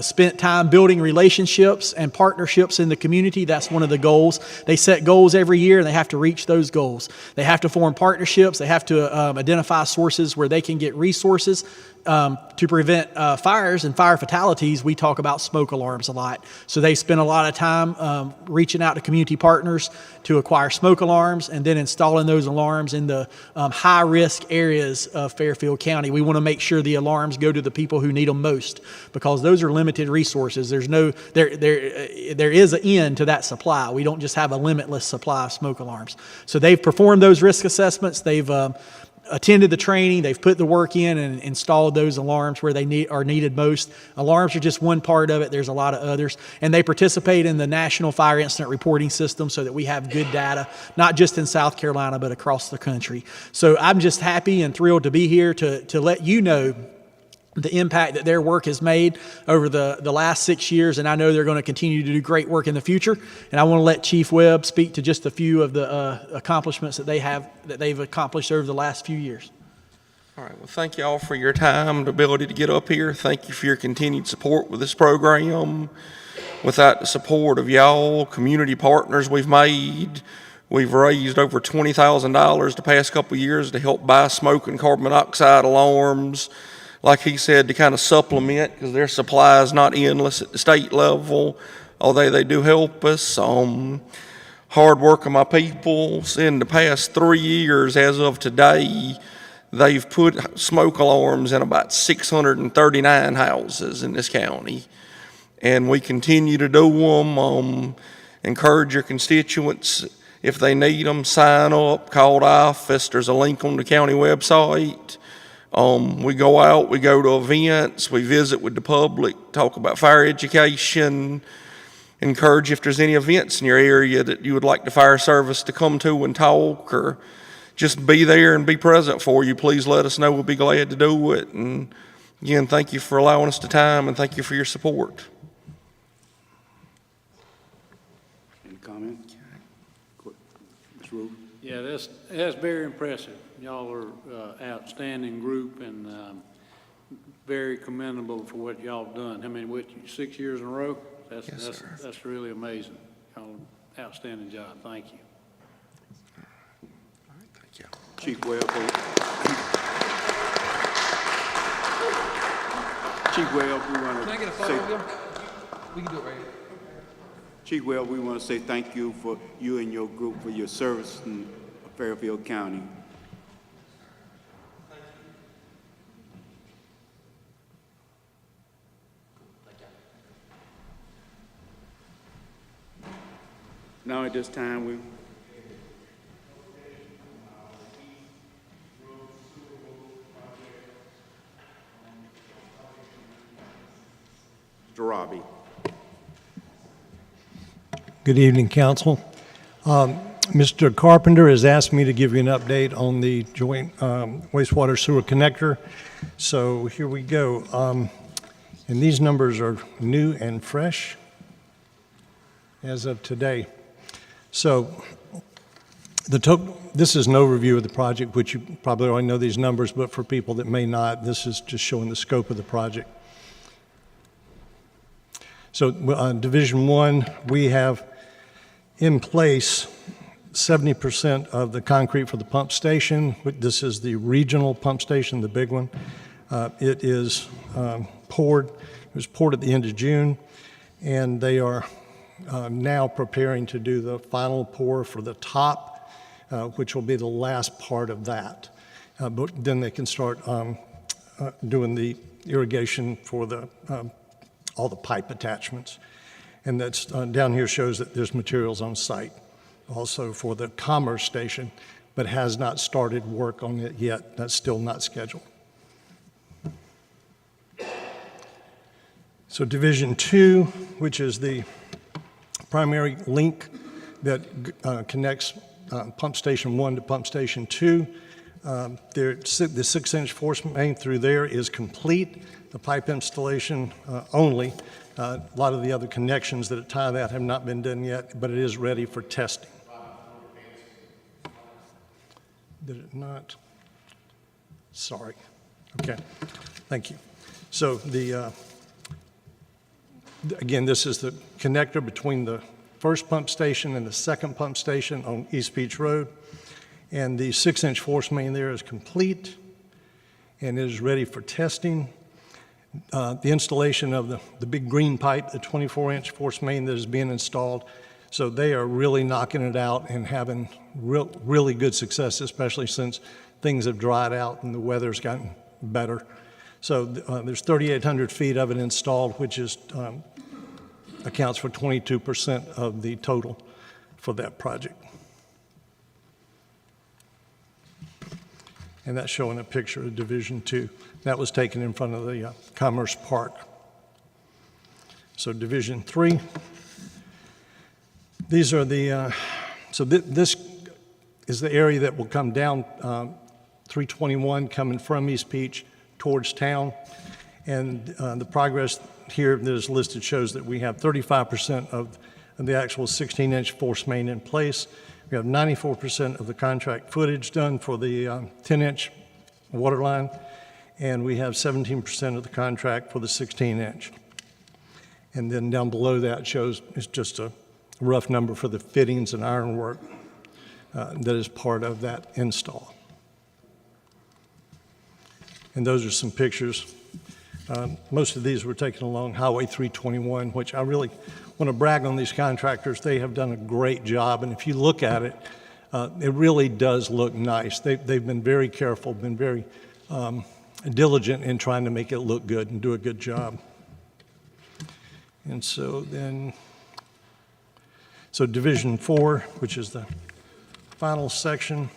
spent time building relationships and partnerships in the community. That's one of the goals. They set goals every year, and they have to reach those goals. They have to form partnerships. They have to identify sources where they can get resources to prevent fires and fire fatalities. We talk about smoke alarms a lot. So they spend a lot of time reaching out to community partners to acquire smoke alarms and then installing those alarms in the high-risk areas of Fairfield County. We want to make sure the alarms go to the people who need them most, because those are limited resources. There is an end to that supply. We don't just have a limitless supply of smoke alarms. So they've performed those risk assessments. They've attended the training, they've put the work in and installed those alarms where they are needed most. Alarms are just one part of it. There's a lot of others. And they participate in the National Fire Incident Reporting System so that we have good data, not just in South Carolina, but across the country. So I'm just happy and thrilled to be here to let you know the impact that their work has made over the last 6 years, and I know they're going to continue to do great work in the future. And I want to let Chief Webb speak to just a few of the accomplishments that they've accomplished over the last few years. All right, well, thank you all for your time and ability to get up here. Thank you for your continued support with this program. Without the support of y'all, community partners we've made, we've raised over $20,000 the past couple of years to help buy smoke and carbon monoxide alarms, like he said, to kind of supplement, because their supply is not endless at the state level, although they do help us. Hard work of my people in the past 3 years, as of today, they've put smoke alarms in about 639 houses in this county. And we continue to do them. Encourage your constituents If they need them, sign up, call the office. There's a link on the county website. We go out, we go to events, we visit with the public, talk about fire education, encourage if there's any events in your area that you would like the fire service to come to and talk, or just be there and be present for you. Please let us know. We'll be glad to do it. And again, thank you for allowing us the time, and thank you for your support. Any comment? Ms. Rule? Yeah, that's very impressive. Y'all are outstanding group and very commendable for what y'all done. I mean, 6 years in a row? That's really amazing. Y'all, outstanding job. Thank you. Thank you. Chief Webb. Chief Webb, we want to Can I get a photo of him? We can do it right here. Chief Webb, we want to say thank you for you and your group for your service in Fairfield County. Now at this time, we Mr. Robbie. Good evening, Council. Mr. Carpenter has asked me to give you an update on the joint wastewater sewer connector. So here we go. And these numbers are new and fresh as of today. So this is an overview of the project, which you probably already know these numbers, but for people that may not, this is just showing the scope of the project. So Division 1, we have in place 70% of the concrete for the pump station. This is the regional pump station, the big one. It is poured. It was poured at the end of June, and they are now preparing to do the final pour for the top, which will be the last part of that. But then they can start doing the irrigation for the all the pipe attachments. And that's down here shows that there's materials on site also for the Commerce Station, but has not started work on it yet. That's still not scheduled. So Division 2, which is the primary link that connects Pump Station 1 to Pump Station 2, the 6-inch force main through there is complete. The pipe installation only. A lot of the other connections that tie that have not been done yet, but it is ready for testing. Did it not? Sorry. Okay. Thank you. So again, this is the connector between the first pump station and the second pump station on East Beach Road. And the 6-inch force main there is complete and it is ready for testing. The installation of the big green pipe, the 24-inch force main that is being installed. So they are really knocking it out and having really good success, especially since things have dried out and the weather's gotten better. So there's 3,800 feet of it installed, which is accounts for 22% of the total for that project. And that's showing a picture of Division 2. That was taken in front of the Commerce Park. So Division 3. These are the, this is the area that will come down 321 coming from East Beach towards town. And the progress here that is listed shows that we have 35% of the actual 16-inch force main in place. We have 94% of the contract footage done for the 10-inch water line, and we have 17% of the contract for the 16-inch. And then down below that shows it's just a rough number for the fittings and ironwork that is part of that install. And those are some pictures. Most of these were taken along Highway 321, which I really want to brag on these contractors. They have done a great job, and if you look at it, it really does look nice. They've been very careful, been very diligent in trying to make it look good and do a good job. And so then, Division 4, which is the final section,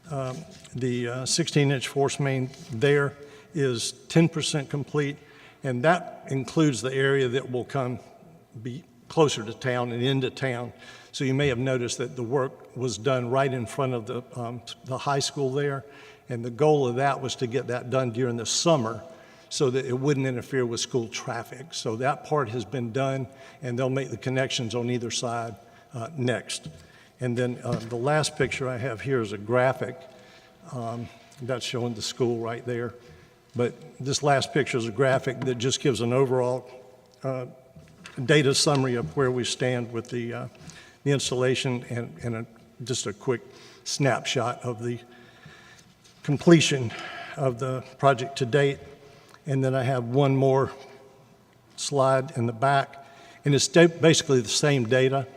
the 16-inch force main there is 10% complete, and that includes the area that will be closer to town and into town. So you may have noticed that the work was done right in front of the high school there, and the goal of that was to get that done during the summer so that it wouldn't interfere with school traffic. So that part has been done, and they'll make the connections on either side next. And then the last picture I have here is a graphic that's showing the school right there. But this last picture is a graphic that just gives an overall data summary of where we stand with the installation and just a quick snapshot of the completion of the project to date. And then I have one more slide in the back, and it's basically the same data,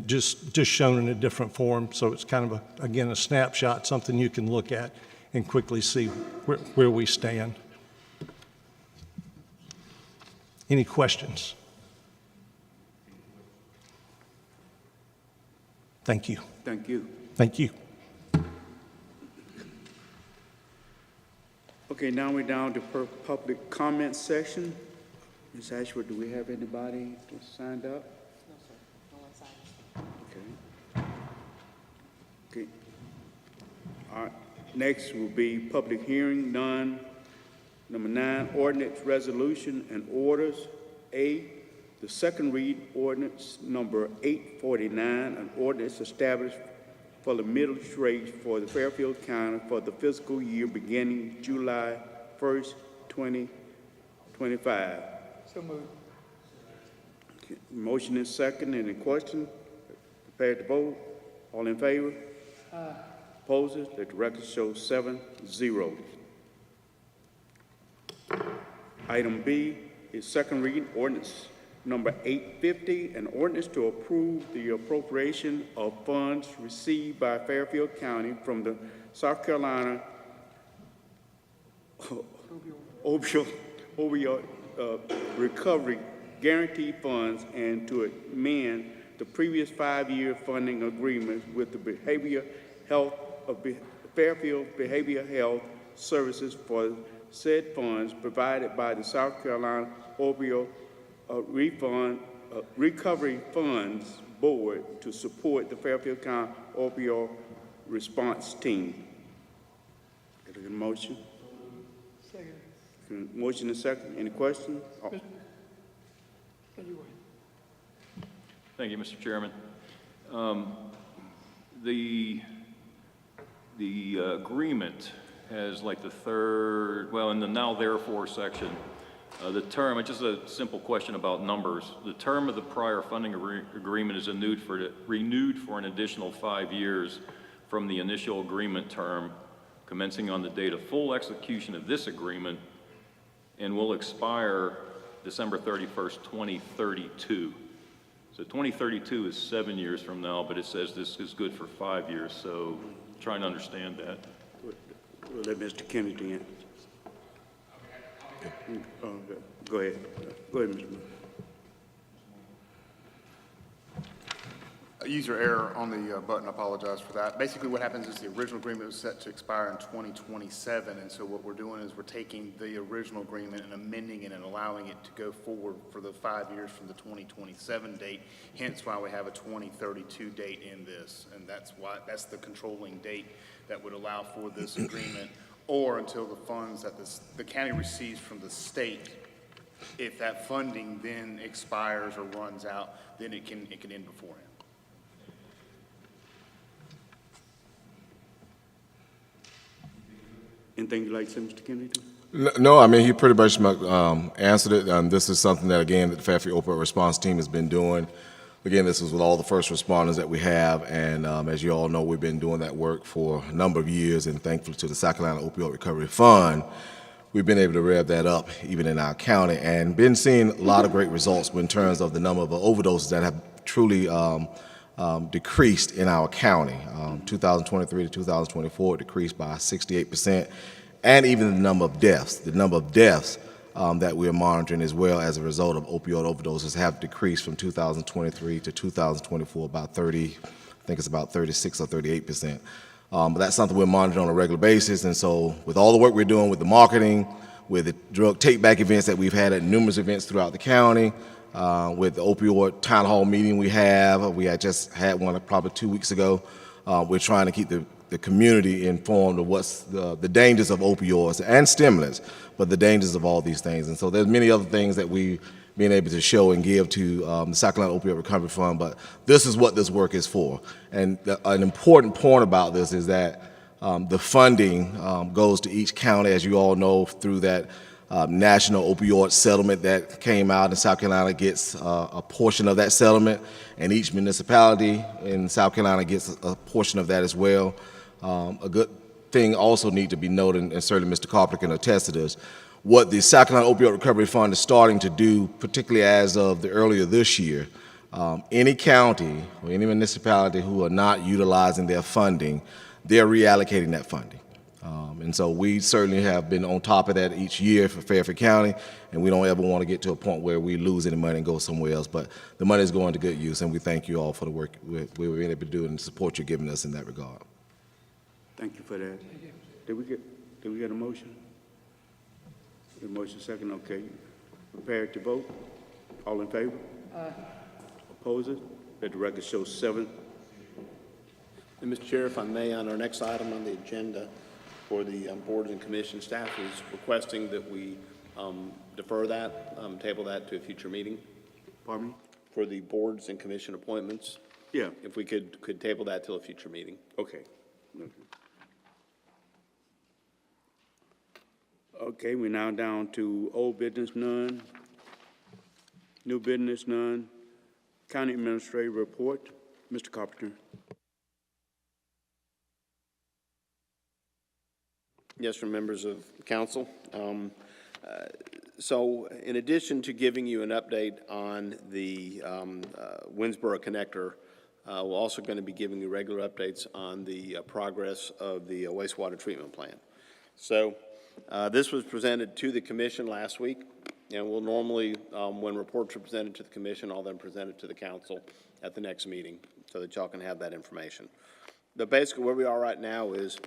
just shown in a different form. So it's kind of, again, a snapshot, something you can look at and quickly see where we stand. Any questions? Thank you. Thank you. Thank you. Okay, now we're down to public comment section. Ms. Ashworth, do we have anybody that signed up? No, sir. No one signed up. Okay. Okay. All right. Next will be public hearing, none. Number 9, ordinance, resolution, and orders. A, the second read ordinance number 849, an ordinance established for the millage rate for the Fairfield County for the fiscal year beginning July 1st, 2025. So moved. Okay. Motion is second. Any question? Prepared to vote? All in favor? Aye. Opposes? Let the record show 7-0. Item B is second reading ordinance number 850, an ordinance to approve the appropriation of funds received by Fairfield County from the South Carolina opioid recovery guarantee funds and to amend the previous 5-year funding agreement with the Fairfield Behavioral Health Services for said funds provided by the South Carolina Opioid Recovery Funds Board to support the Fairfield County Opioid Response Team. Get a motion? Second. Motion is second. Any questions? Oh. Thank you, Mr. Chairman. The agreement has like the third, well, in the now therefore section, the term, it's just a simple question about numbers. The term of the prior funding agreement is renewed for an additional 5 years from the initial agreement term, commencing on the date of full execution of this agreement, and will expire December 31st, 2032. So 2032 is 7 years from now, but it says this is good for 5 years, so trying to understand that. We'll let Mr. Kennedy in. Go ahead. Go ahead, Mr. Moore. User error on the button, I apologize for that. Basically what happens is the original agreement was set to expire in 2027, and so what we're doing is we're taking the original agreement and amending it and allowing it to go forward for the 5 years from the 2027 date, hence why we have a 2032 date in this, and that's the controlling date that would allow for this agreement, or until the funds that the county receives from the state. If that funding then expires or runs out, then it can end beforehand. Anything you'd like to say, Mr. Kennedy? No, I mean, he pretty much answered it. This is something that, again, that the Fairfield Opioid Response Team has been doing. Again, this is with all the first responders that we have, and as you all know, we've been doing that work for a number of years, and thankfully to the South Carolina Opioid Recovery Fund, we've been able to rev that up even in our county, and been seeing a lot of great results in terms of the number of overdoses that have truly decreased in our county. 2023 to 2024, it decreased by 68%, and even the number of deaths. The number of deaths that we are monitoring as well as a result of opioid overdoses have decreased from 2023 to 2024 about 30 I think it's about 36 or 38%. But that's something we're monitoring on a regular basis. And so with all the work we're doing with the marketing, with the drug take-back events that we've had at numerous events throughout the county, with the opioid town hall meeting we had just had one probably 2 weeks ago. We're trying to keep the community informed of what's the dangers of opioids and stimulants, but the dangers of all these things. And so there's many other things that we've been able to show and give to the South Carolina Opioid Recovery Fund, but this is what this work is for. And an important point about this is that the funding goes to each county, as you all know, through that national opioid settlement that came out, and South Carolina gets a portion of that settlement, and each municipality in South Carolina gets a portion of that as well. A good thing also need to be noted, and certainly Mr. Carpenter can attest to this, what the South Carolina Opioid Recovery Fund is starting to do, particularly as of the earlier this year, any county or any municipality who are not utilizing their funding, they're reallocating that funding. And so we certainly have been on top of that each year for Fairfield County, and we don't ever want to get to a point where we lose any money and go somewhere else. But the money is going to good use, and we thank you all for the work we've been able to do and the support you're giving us in that regard. Thank you for that. Did we get a motion? The motion second, okay. Prepared to vote? All in favor? Opposed? Let the record show 7. And Mr. Chair, if I may, on our next item on the agenda for the boards and commission staff is requesting that we defer that, table that to a future meeting. Pardon me? For the boards and commission appointments. Yeah. If we could table that till a future meeting. Okay. Okay, we're now down to old business, none. New business, none. County Administrative Report. Mr. Carpenter. Yes, from members of council. So in addition to giving you an update on the Winsboro connector, we're also going to be giving you regular updates on the progress of the wastewater treatment plant. So this was presented to the commission last week, and we'll normally, when reports are presented to the commission, I'll then present it to the council at the next meeting so that y'all can have that information. But basically where we are right now is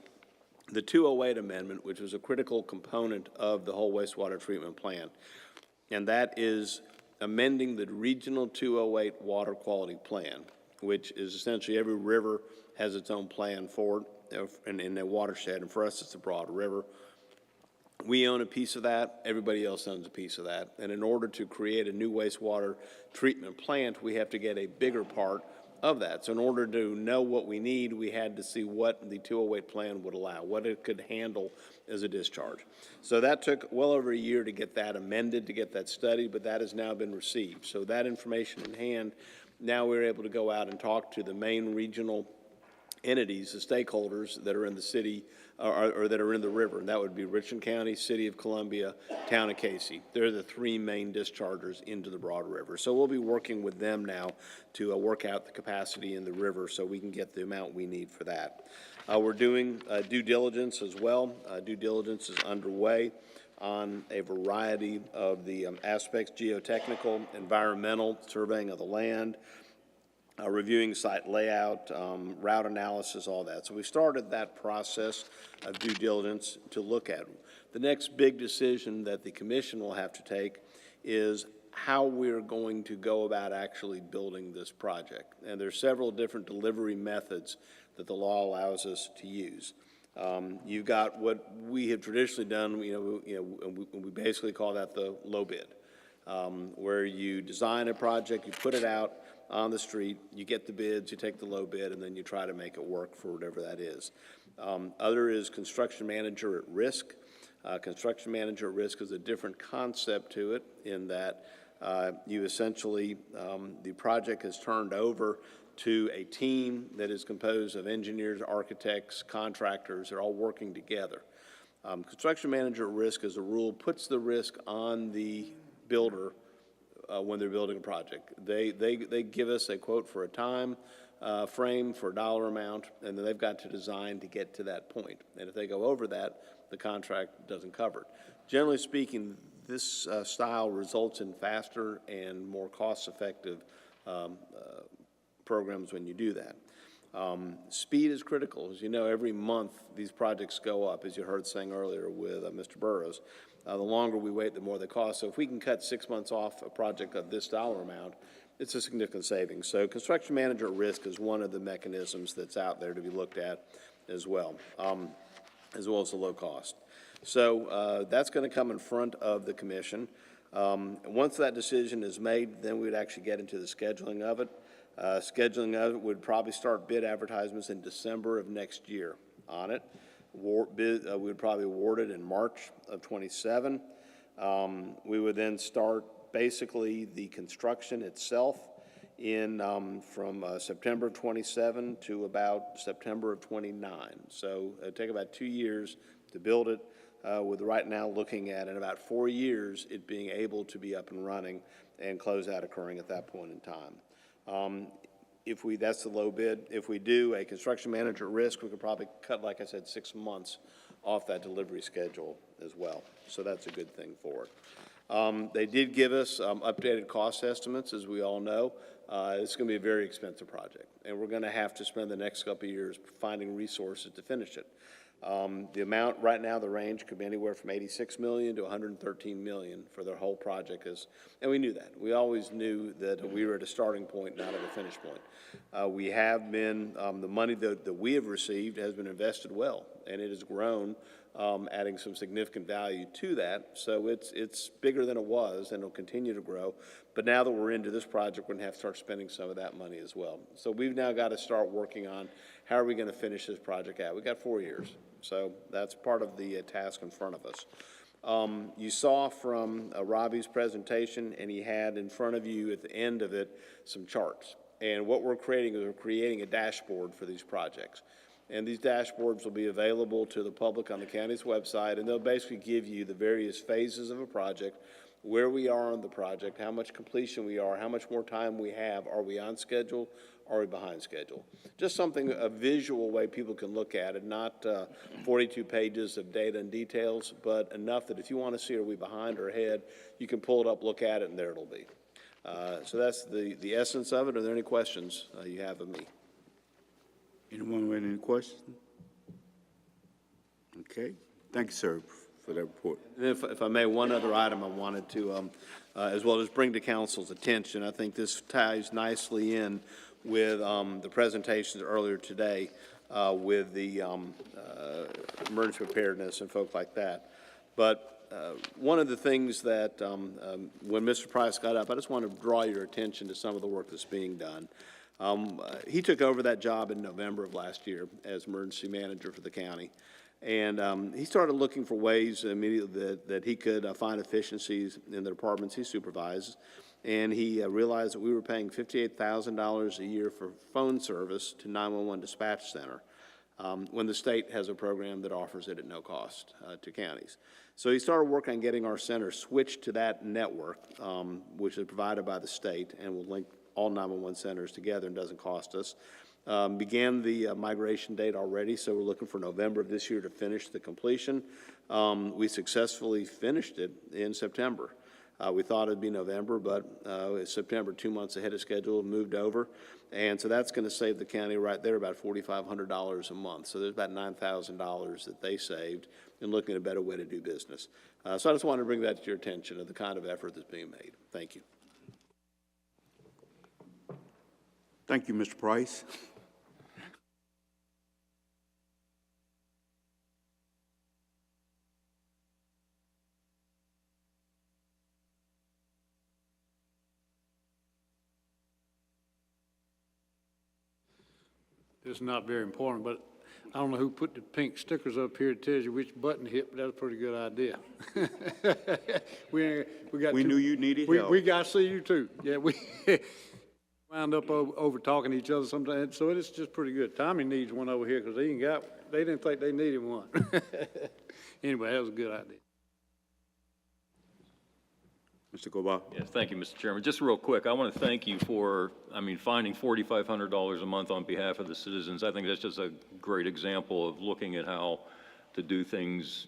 the 208 amendment, which was a critical component of the whole wastewater treatment plant, and that is amending the Regional 208 Water Quality Plan, which is essentially every river has its own plan for it in a watershed, and for us it's a broad river. We own a piece of that, everybody else owns a piece of that, and in order to create a new wastewater treatment plant, we have to get a bigger part of that. So in order to know what we need, we had to see what the 208 plan would allow, what it could handle as a discharge. So that took well over a year to get that amended, to get that studied, but that has now been received. So that information in hand, now we're able to go out and talk to the main regional entities, the stakeholders that are in the city or that are in the river, and that would be Richland County, City of Columbia, Town of Casey. They're the 3 main dischargers into the Broad River. So we'll be working with them now to work out the capacity in the river so we can get the amount we need for that. We're doing due diligence as well. Due diligence is underway on a variety of the aspects, geotechnical, environmental, surveying of the land, reviewing site layout, route analysis, all that. So we started that process of due diligence to look at. The next big decision that the commission will have to take is how we're going to go about actually building this project. And there's several different delivery methods that the law allows us to use. You've got what we have traditionally done, we basically call that the low bid, where you design a project, you put it out on the street, you get the bids, you take the low bid, and then you try to make it work for whatever that is. Other is construction manager at risk. Construction manager at risk is a different concept to it in that you essentially, the project is turned over to a team that is composed of engineers, architects, contractors. They're all working together. Construction manager at risk, as a rule, puts the risk on the builder when they're building a project. They give us a quote for a time frame for a dollar amount, and then they've got to design to get to that point. And if they go over that, the contract doesn't cover it. Generally speaking, this style results in faster and more cost-effective programs when you do that. Speed is critical. As you know, every month these projects go up, as you heard saying earlier with Mr. Burrows. The longer we wait, the more they cost. So if we can cut 6 months off a project of this dollar amount, it's a significant savings. So construction manager at risk is one of the mechanisms that's out there to be looked at as well as the low cost. So that's going to come in front of the commission. Once that decision is made, then we'd actually get into the scheduling of it. Scheduling of it would probably start bid advertisements in December of next year on it. We would probably award it in March of 27. We would then start basically the construction itself in from September of 27 to about September of 29. So it'd take about 2 years to build it, with right now looking at in about 4 years it being able to be up and running and closeout occurring at that point in time. That's the low bid. If we do a construction manager at risk, we could probably cut, like I said, 6 months off that delivery schedule as well. So that's a good thing for it. They did give us updated cost estimates, as we all know. It's going to be a very expensive project, and we're going to have to spend the next couple of years finding resources to finish it. The amount right now, the range could be anywhere from $86 million to $113 million for the whole project, and we knew that. We always knew that we were at a starting point, not at a finish point. We have been, the money that we have received has been invested well, and it has grown, adding some significant value to that. So it's bigger than it was, and it'll continue to grow. But now that we're into this project, we're going to have to start spending some of that money as well. So we've now got to start working on how are we going to finish this project out. We've got 4 years. So that's part of the task in front of us. You saw from Robbie's presentation, and he had in front of you at the end of it some charts. And what we're creating is we're creating a dashboard for these projects. And these dashboards will be available to the public on the county's website, and they'll basically give you the various phases of a project, where we are on the project, how much completion we are, how much more time we have, are we on schedule, are we behind schedule? Just something, a visual way people can look at it, not 42 pages of data and details, but enough that if you want to see are we behind or ahead, you can pull it up, look at it, and there it'll be. So that's the essence of it. Are there any questions you have of me? Anyone with any questions? Okay. Thank you, sir, for that report. And if I may, one other item I wanted to, as well as bring to council's attention. I think this ties nicely in with the presentations earlier today with the emergency preparedness and folk like that. But one of the things that when Mr. Price got up, I just want to draw your attention to some of the work that's being done. He took over that job in November of last year as emergency manager for the county. And he started looking for ways immediately that he could find efficiencies in the departments he supervises. And he realized that we were paying $58,000 a year for phone service to 911 Dispatch Center when the state has a program that offers it at no cost to counties. So he started working on getting our center switched to that network, which is provided by the state and will link all 911 centers together and doesn't cost us. Began the migration date already, so we're looking for November of this year to finish the completion. We successfully finished it in September. We thought it'd be November, but it's September, 2 months ahead of schedule, moved over. And so that's going to save the county right there about $4,500 a month. So there's about $9,000 that they saved in looking at a better way to do business. So I just wanted to bring that to your attention of the kind of effort that's being made. Thank you. Thank you, Mr. Price. This is not very important, but I don't know who put the pink stickers up here that tells you which button to hit, but that's a pretty good idea. we knew you needed help. We got to see you too. Yeah, we wound up over talking to each other sometimes, so it's just pretty good. Tommy needs one over here because they didn't think they needed one. Anyway, that was a good idea. Mr. Goba. Yes, thank you, Mr. Chairman. Just real quick, I want to thank you for, finding $4,500 a month on behalf of the citizens. I think that's just a great example of looking at how to do things,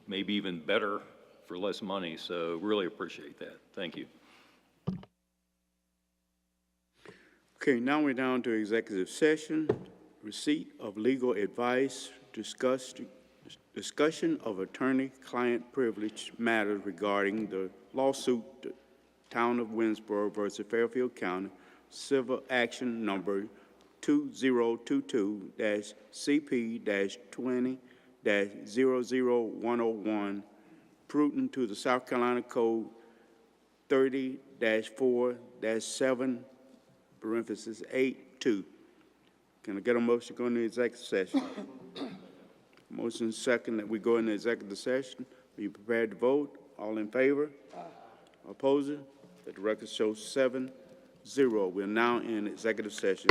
maybe even better for less money. So really appreciate that. Thank you. Okay, now we're down to executive session, receipt of legal advice, discussion of attorney-client privilege matters regarding the lawsuit, the Town of Winsboro versus Fairfield County, civil action number 2022-CP-20-00101, prudent to the South Carolina Code 30-4-7, parentheses 8-2. Can I get a motion to go into executive session? Motion second that we go into executive session. Are you prepared to vote? All in favor? Opposing? Let the record show 7-0. We're now in executive session.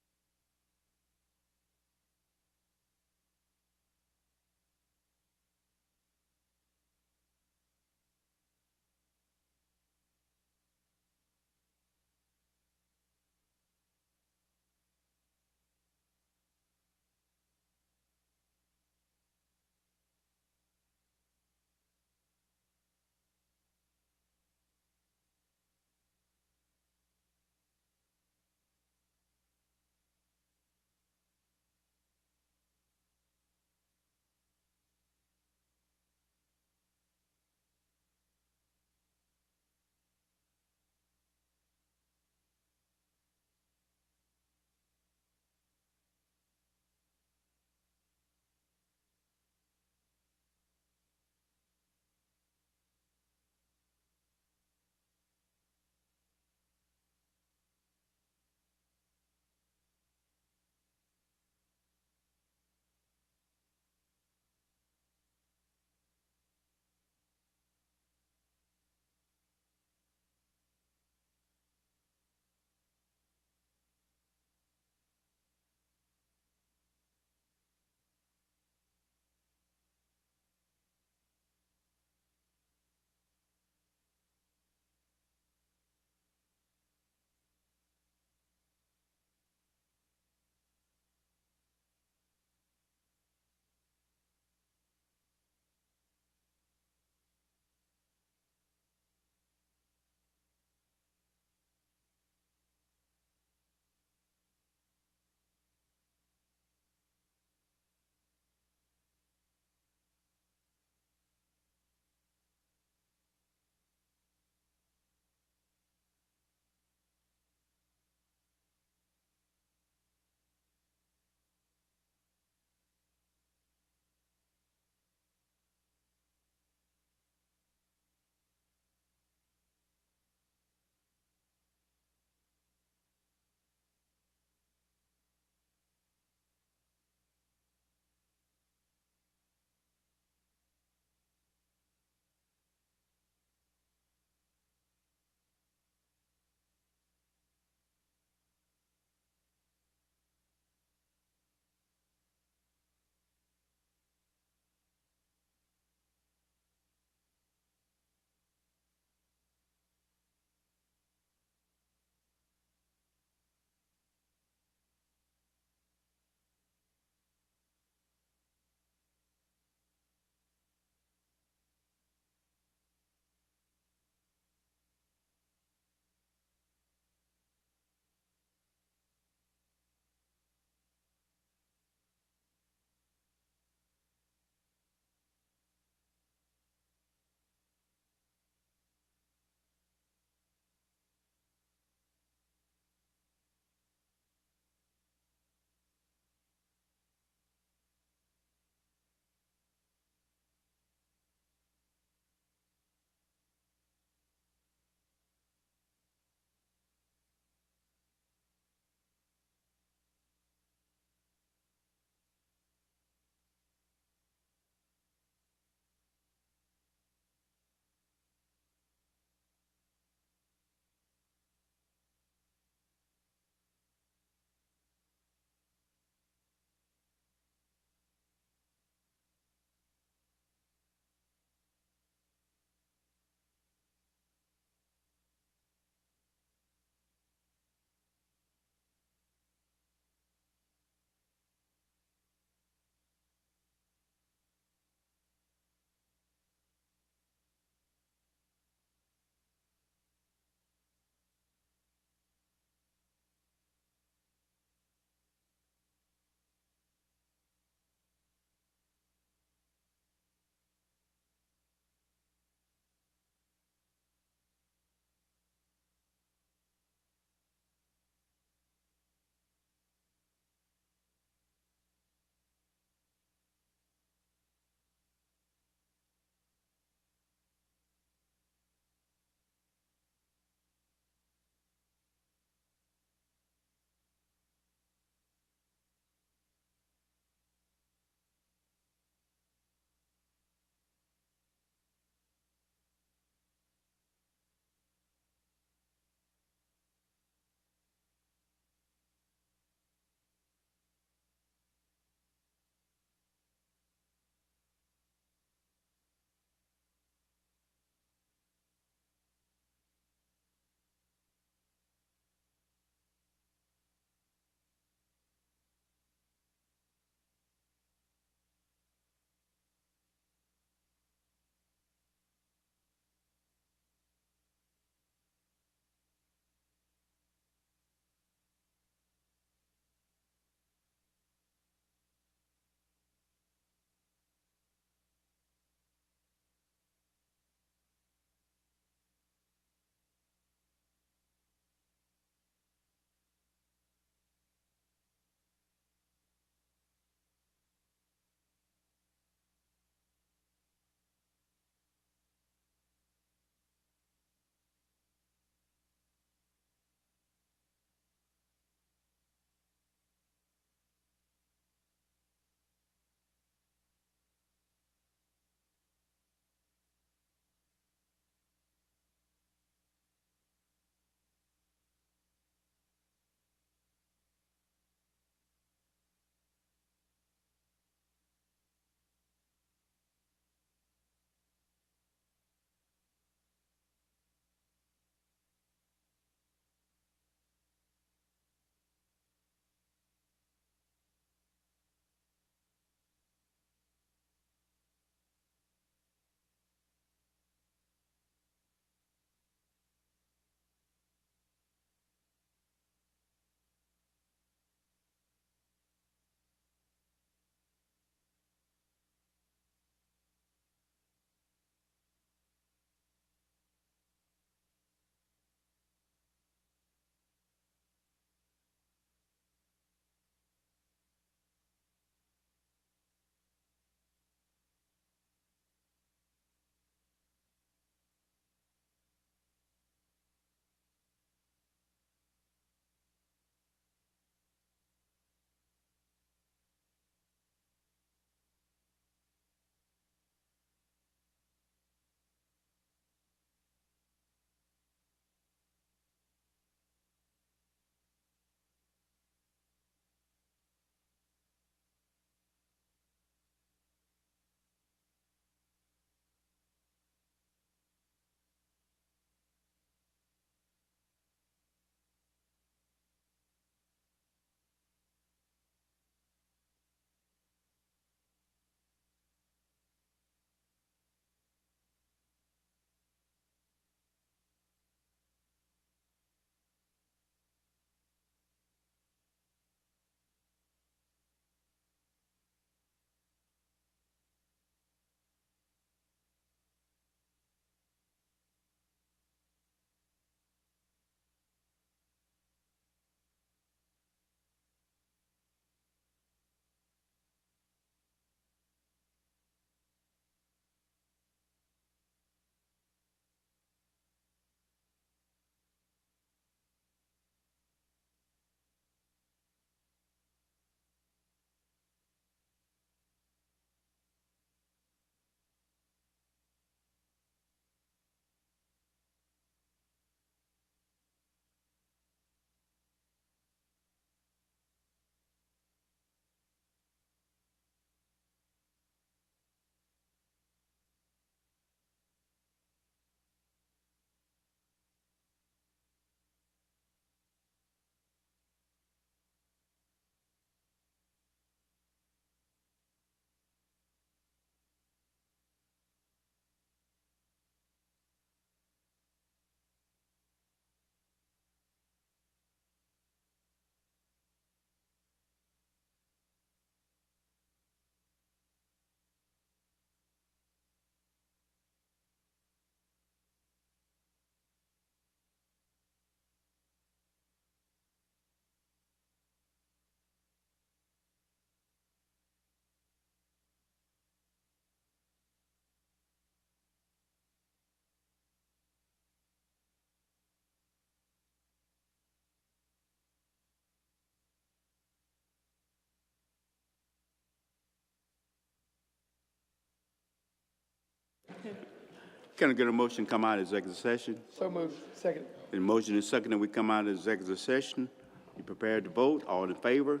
Can I get a motion to come out of executive session? So moved. Second. And motion is second that we come out of executive session. You prepared to vote? All in favor?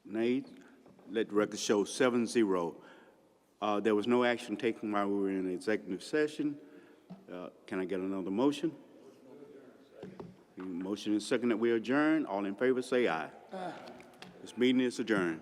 Nay? Let the record show 7-0. There was no action taken while we were in executive session. Can I get another motion? Motion is second that we adjourn. All in favor say aye. This meeting is adjourned.